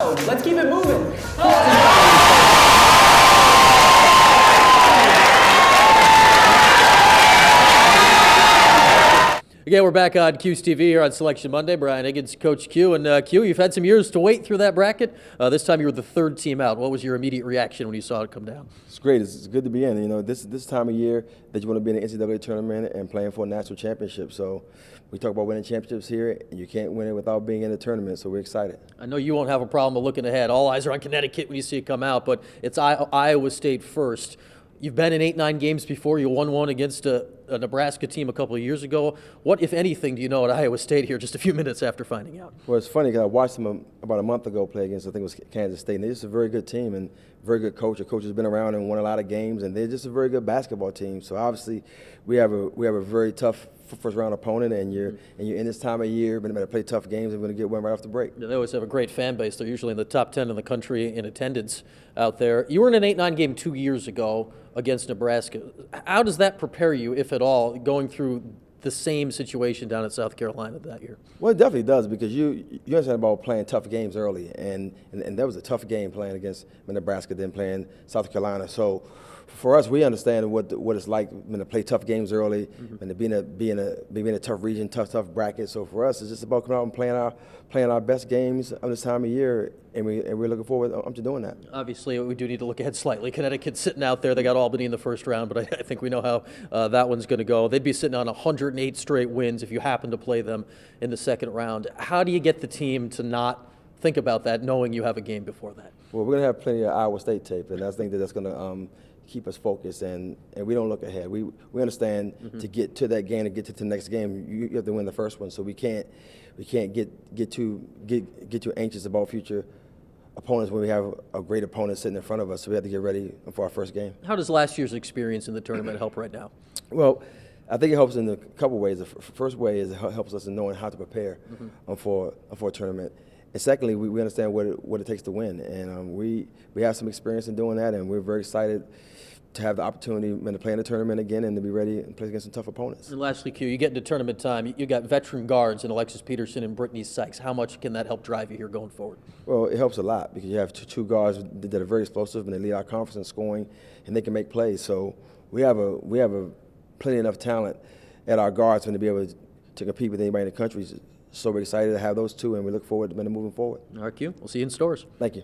Let's keep it moving. Again, we're back on Q's TV here on Selection Monday. Brian Higgins, Coach Q. And Q, you've had some years to wait through that bracket. This time you were the third team out. What was your immediate reaction when you saw it come down? It's great. It's good to be in. You know, this time of year that you want to be in the NCAA Tournament and playing for a national championship. So we talk about winning championships here, and you can't win it without being in the tournament. So we're excited. I know you won't have a problem looking ahead. All eyes are on Connecticut when you see it come out, but it's Iowa State first. You've been in 8-9 games before. You won one against a Nebraska team a couple of years ago. What, if anything, do you know at Iowa State here just a few minutes after finding out? Well, it's funny because I watched them about a month ago play against, I think it was Kansas State, and they're just a very good team and very good coach. The coach has been around and won a lot of games, and they're just a very good basketball team. So obviously, we have a very tough first round opponent, and you're in this time of year, but to play tough games, and we're going to get one right off the break. Yeah, they always have a great fan base. They're usually in the top 10 in the country in attendance out there. You were in an 8-9 game 2 years ago against Nebraska. How does that prepare you, if at all, going through the same situation down at South Carolina that year? Well, it definitely does, because you understand about playing tough games early, and that was a tough game playing against Nebraska, then playing South Carolina. So for us, we understand what it's like when to play tough games early, and to be in a tough region, tough bracket. So for us, it's just about coming out and playing our best games on this time of year, and we're looking forward to doing that. Obviously, we do need to look ahead slightly. Connecticut's sitting out there. They got Albany in the first round, but I think we know how that one's going to go. They'd be sitting on 108 straight wins if you happen to play them in the second round. How do you get the team to not think about that, knowing you have a game before that? Well, we're going to have plenty of Iowa State tape, and I think that's going to keep us focused, and we don't look ahead. We understand to get to that game, to get to the next game, you have to win the first one. So we can't get too anxious about future opponents when we have a great opponent sitting in front of us. So we have to get ready for our first game. How does last year's experience in the tournament help right now? Well, I think it helps in a couple ways. The first way is it helps us in knowing how to prepare for a tournament. And secondly, we understand what it takes to win, and we have some experience in doing that, and we're very excited to have the opportunity to play in the tournament again and to be ready and play against some tough opponents. And lastly, Q, you get into tournament time, you got veteran guards in Alexis Peterson and Brittany Sykes. How much can that help drive you here going forward? Well, it helps a lot, because you have two guards that are very explosive, and they lead our conference in scoring, and they can make plays. So we have plenty enough talent at our guards to be able to compete with anybody in the country. So we're excited to have those two, and we look forward to moving forward. All right, Q, we'll see you in Storrs. Thank you.